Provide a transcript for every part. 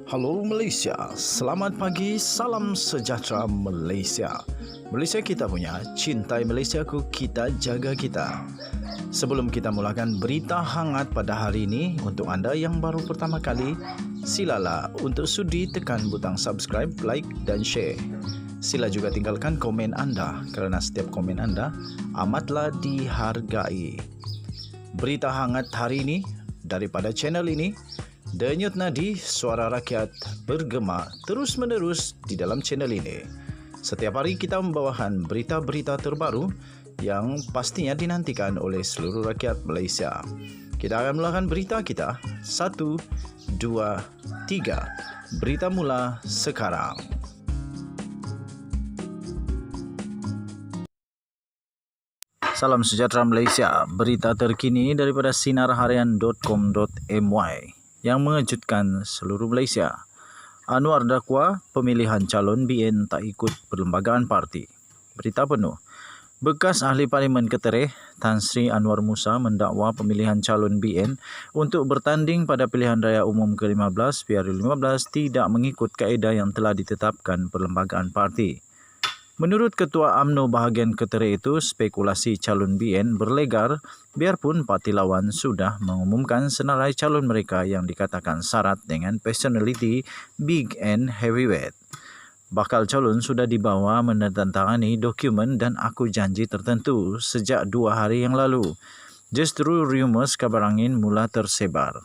Halo Malaysia, selamat pagi, salam sejahtera Malaysia. Malaysia kita punya, cintai Malaysiaku, kita jaga kita. Sebelum kita mulakan berita hangat pada hari ini, untuk anda yang baru pertama kali, silalah untuk sudi tekan butang subscribe, like dan share. Sila juga tinggalkan komen anda kerana setiap komen anda amatlah dihargai. Berita hangat hari ini daripada channel ini, Denyut nadi suara rakyat bergema terus-menerus di dalam channel ini. Setiap hari kita membawakan berita-berita terbaru yang pastinya dinantikan oleh seluruh rakyat Malaysia. Kita akan mulakan berita kita. 1, 2, 3. Berita mula sekarang. Salam sejahtera Malaysia. Berita terkini daripada sinarharian.com.my yang mengejutkan seluruh Malaysia. Anwar dakwa pemilihan calon BN tak ikut perlembagaan parti. Berita penuh. Bekas Ahli Parlimen Ketereh, Tan Sri Anwar Musa mendakwa pemilihan calon BN untuk bertanding pada pilihan raya umum ke-15 PRU15 tidak mengikut kaedah yang telah ditetapkan perlembagaan parti. Menurut Ketua UMNO bahagian Ketereh itu, spekulasi calon BN berlegar biarpun parti lawan sudah mengumumkan senarai calon mereka yang dikatakan syarat dengan personality big and heavyweight. Bakal calon sudah dibawa menandatangani dokumen dan aku janji tertentu sejak 2 hari yang lalu. Justru rumours kabar angin mula tersebar.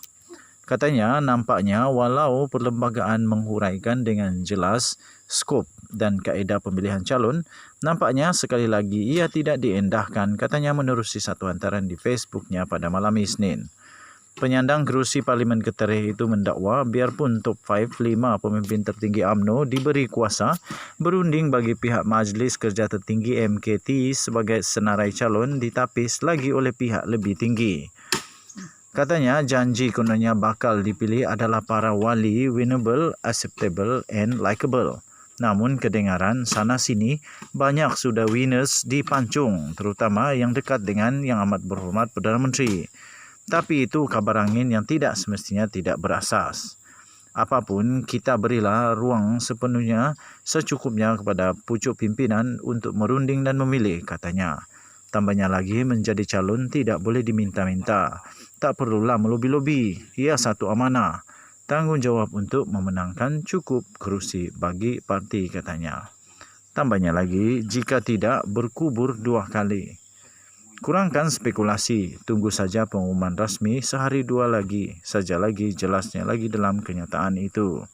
Katanya nampaknya walau perlembagaan menghuraikan dengan jelas skop dan kaedah pemilihan calon, nampaknya sekali lagi ia tidak diendahkan, katanya menerusi satu hantaran di Facebooknya pada malam Isnin. Penyandang kerusi Parlimen Ketereh itu mendakwa biarpun top 5 pemimpin tertinggi UMNO diberi kuasa berunding bagi pihak Majlis Kerja Tertinggi MKT sebagai senarai calon ditapis lagi oleh pihak lebih tinggi. Katanya janji kononnya bakal dipilih adalah para wali winnable, acceptable and likable. Namun kedengaran sana-sini banyak sudah winners dipancung, terutama yang dekat dengan yang amat berhormat Perdana Menteri. Tapi itu kabar angin yang tidak semestinya tidak berasas. Apapun, kita berilah ruang sepenuhnya secukupnya kepada pucuk pimpinan untuk merunding dan memilih, katanya. Tambahnya lagi, menjadi calon tidak boleh diminta-minta. Tak perlulah melobi-lobi. Ia satu amanah. Tanggungjawab untuk memenangkan cukup kerusi bagi parti, katanya. Tambahnya lagi, jika tidak berkubur 2 kali. Kurangkan spekulasi. Tunggu saja pengumuman rasmi sehari 2 lagi. Saja lagi jelasnya lagi dalam kenyataan itu.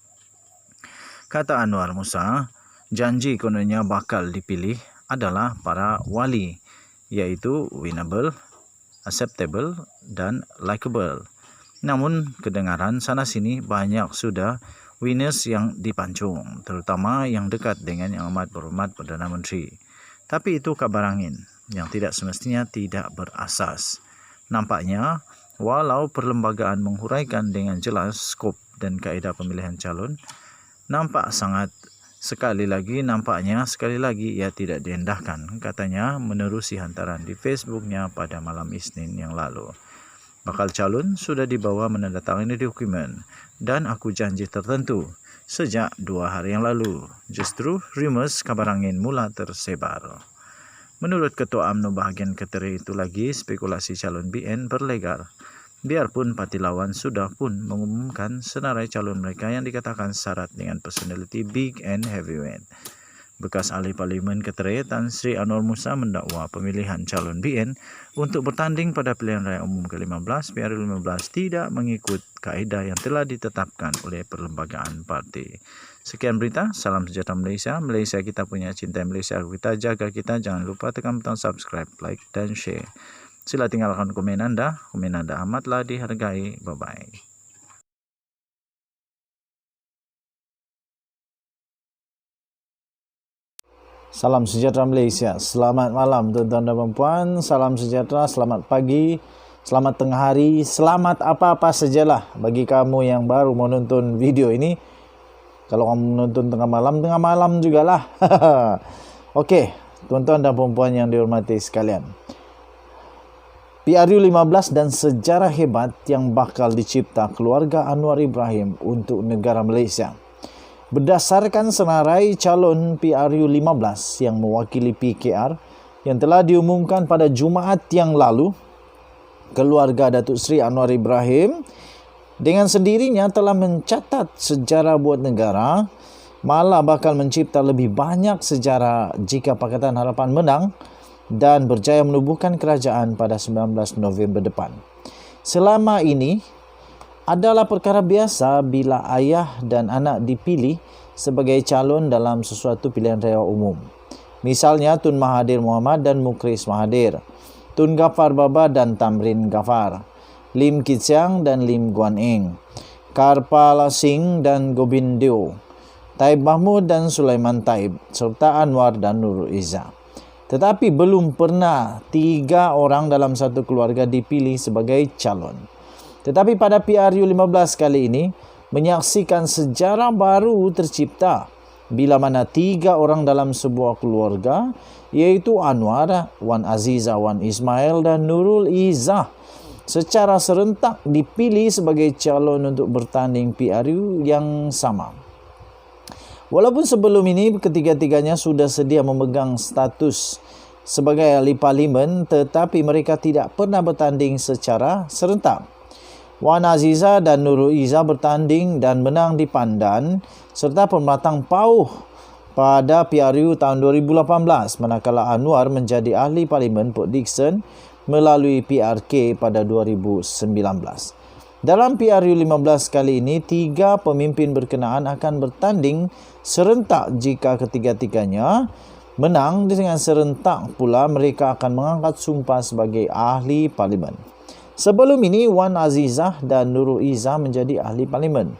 Kata Anwar Musa, janji kononnya bakal dipilih adalah para wali, yaitu winnable, acceptable dan likable. Namun kedengaran sana-sini banyak sudah winners yang dipancung, terutama yang dekat dengan yang amat berhormat Perdana Menteri. Tapi itu kabar angin yang tidak semestinya tidak berasas. Nampaknya walau perlembagaan menghuraikan dengan jelas skop dan kaedah pemilihan calon, nampaknya sekali lagi ia tidak diendahkan, katanya menerusi hantaran di Facebooknya pada malam Isnin yang lalu. Bakal calon sudah dibawa menandatangani dokumen dan aku janji tertentu sejak 2 hari yang lalu. Justru rumours kabar angin mula tersebar. Menurut Ketua UMNO bahagian Ketereh itu lagi, spekulasi calon BN berlegar. Biarpun parti lawan sudah pun mengumumkan senarai calon mereka yang dikatakan syarat dengan personality big and heavyweight. Bekas Ahli Parlimen Ketereh, Tan Sri Anwar Musa mendakwa pemilihan calon BN untuk bertanding pada pilihan raya umum ke-15 PRU15 tidak mengikut kaedah yang telah ditetapkan oleh perlembagaan parti. Sekian berita, salam sejahtera Malaysia. Malaysia kita punya, cintai Malaysia kita, jaga kita. Jangan lupa tekan butang subscribe, like dan share. Sila tinggalkan komen anda amatlah dihargai. Bye-bye. Salam sejahtera Malaysia. Selamat malam tuan-tuan dan puan. Salam sejahtera, selamat pagi, selamat tengah hari, selamat apa-apa sajalah bagi kamu yang baru menonton video ini. Kalau kamu menonton tengah malam jugalah. Okey, tuan-tuan dan puan yang dihormati sekalian. PRU15 dan sejarah hebat yang bakal dicipta keluarga Anwar Ibrahim untuk negara Malaysia. Berdasarkan senarai calon PRU15 yang mewakili PKR yang telah diumumkan pada Jumaat yang lalu, keluarga Datuk Seri Anwar Ibrahim dengan sendirinya telah mencatat sejarah buat negara, malah bakal mencipta lebih banyak sejarah jika Pakatan Harapan menang dan berjaya menubuhkan kerajaan pada 19 November depan. Selama ini adalah perkara biasa bila ayah dan anak dipilih sebagai calon dalam sesuatu pilihan raya umum. Misalnya Tun Mahathir Mohamad dan Mukhris Mahathir, Tun Ghaffar Baba dan Tamrin Ghaffar, Lim Kit Siang dan Lim Guan Eng, Karpala Singh dan Gobind Deo, Taib Mahmud dan Sulaiman Taib, serta Anwar dan Nurul Izzah. Tetapi belum pernah 3 orang dalam satu keluarga dipilih sebagai calon. Tetapi pada PRU15 kali ini menyaksikan sejarah baru tercipta bila mana 3 orang dalam sebuah keluarga, iaitu Anwar, Wan Azizah, Wan Ismail dan Nurul Izzah secara serentak dipilih sebagai calon untuk bertanding PRU yang sama. Walaupun sebelum ini ketiga-tiganya sudah sedia memegang status sebagai ahli parlimen, tetapi mereka tidak pernah bertanding secara serentak. Wan Azizah dan Nurul Izzah bertanding dan menang di Pandan serta Pematang Pauh pada PRU tahun 2018, manakala Anwar menjadi ahli parlimen Port Dickson melalui PRK pada 2019. Dalam PRU15 kali ini, 3 pemimpin berkenaan akan bertanding serentak. Jika ketiga-tiganya menang dengan serentak pula, mereka akan mengangkat sumpah sebagai ahli parlimen. Sebelum ini, Wan Azizah dan Nurul Izzah menjadi ahli parlimen.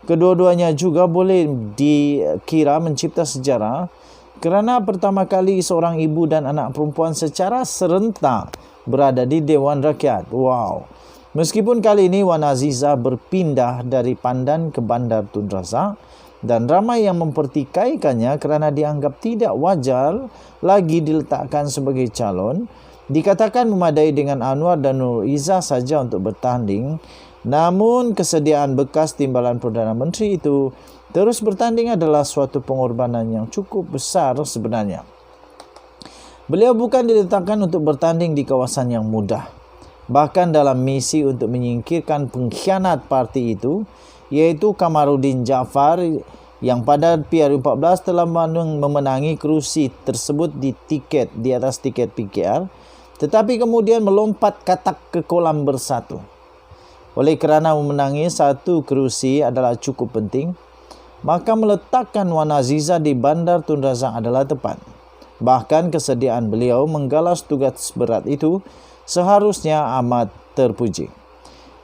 Kedua-duanya juga boleh dikira mencipta sejarah kerana pertama kali seorang ibu dan anak perempuan secara serentak berada di Dewan Rakyat. Wow! Meskipun kali ini Wan Azizah berpindah dari Pandan ke Bandar Tun Razak dan ramai yang mempertikaikannya kerana dianggap tidak wajar lagi diletakkan sebagai calon, dikatakan memadai dengan Anwar dan Nurul Izzah saja untuk bertanding. Namun kesediaan bekas timbalan Perdana Menteri itu terus bertanding adalah suatu pengorbanan yang cukup besar sebenarnya. Beliau bukan diletakkan untuk bertanding di kawasan yang mudah. Bahkan dalam misi untuk menyingkirkan pengkhianat parti itu, iaitu Kamaruddin Jaafar yang pada PRU14 telah memenangi kerusi tersebut di atas tiket PKR, tetapi kemudian melompat katak ke kolam bersatu. Oleh kerana memenangi satu kerusi adalah cukup penting, maka meletakkan Wan Azizah di Bandar Tun Razak adalah tepat. Bahkan kesediaan beliau menggalas tugas berat itu seharusnya amat terpuji.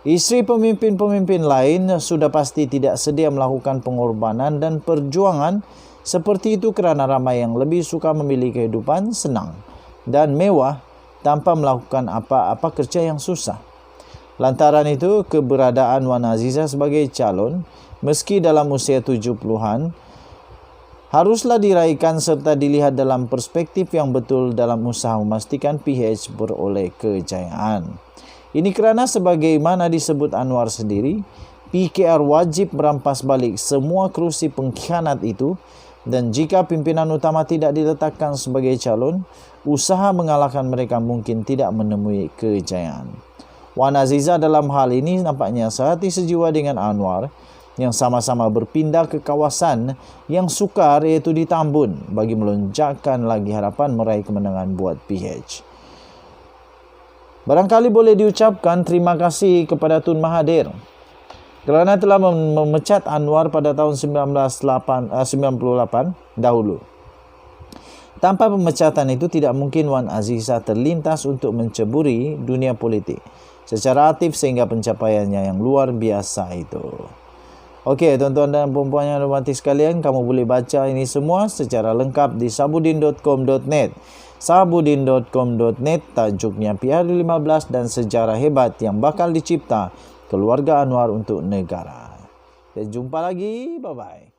Isteri pemimpin-pemimpin lain sudah pasti tidak sedia melakukan pengorbanan dan perjuangan seperti itu kerana ramai yang lebih suka memilih kehidupan senang dan mewah tanpa melakukan apa-apa kerja yang susah. Lantaran itu, keberadaan Wan Azizah sebagai calon, meski dalam usia 70-an, haruslah diraikan serta dilihat dalam perspektif yang betul dalam usaha memastikan PH beroleh kejayaan. Ini kerana sebagaimana disebut Anwar sendiri, PKR wajib merampas balik semua kerusi pengkhianat itu, dan jika pimpinan utama tidak diletakkan sebagai calon, usaha mengalahkan mereka mungkin tidak menemui kejayaan. Wan Azizah dalam hal ini nampaknya sehati sejiwa dengan Anwar, yang sama-sama berpindah ke kawasan yang sukar, iaitu di Tambun, bagi melonjakkan lagi harapan meraih kemenangan buat PH. Barangkali boleh diucapkan terima kasih kepada Tun Mahathir kerana telah memecat Anwar pada tahun 1998 dahulu. Tanpa pemecatan itu, tidak mungkin Wan Azizah terlintas untuk menceburi dunia politik secara aktif sehingga pencapaiannya yang luar biasa itu. Okey, tuan-tuan dan puan-puan yang hormati sekalian, kamu boleh baca ini semua secara lengkap di sabudin.com.net. sabudin.com.net, tajuknya PRU15 dan sejarah hebat yang bakal dicipta keluarga Anwar untuk negara. Dan jumpa lagi, bye-bye.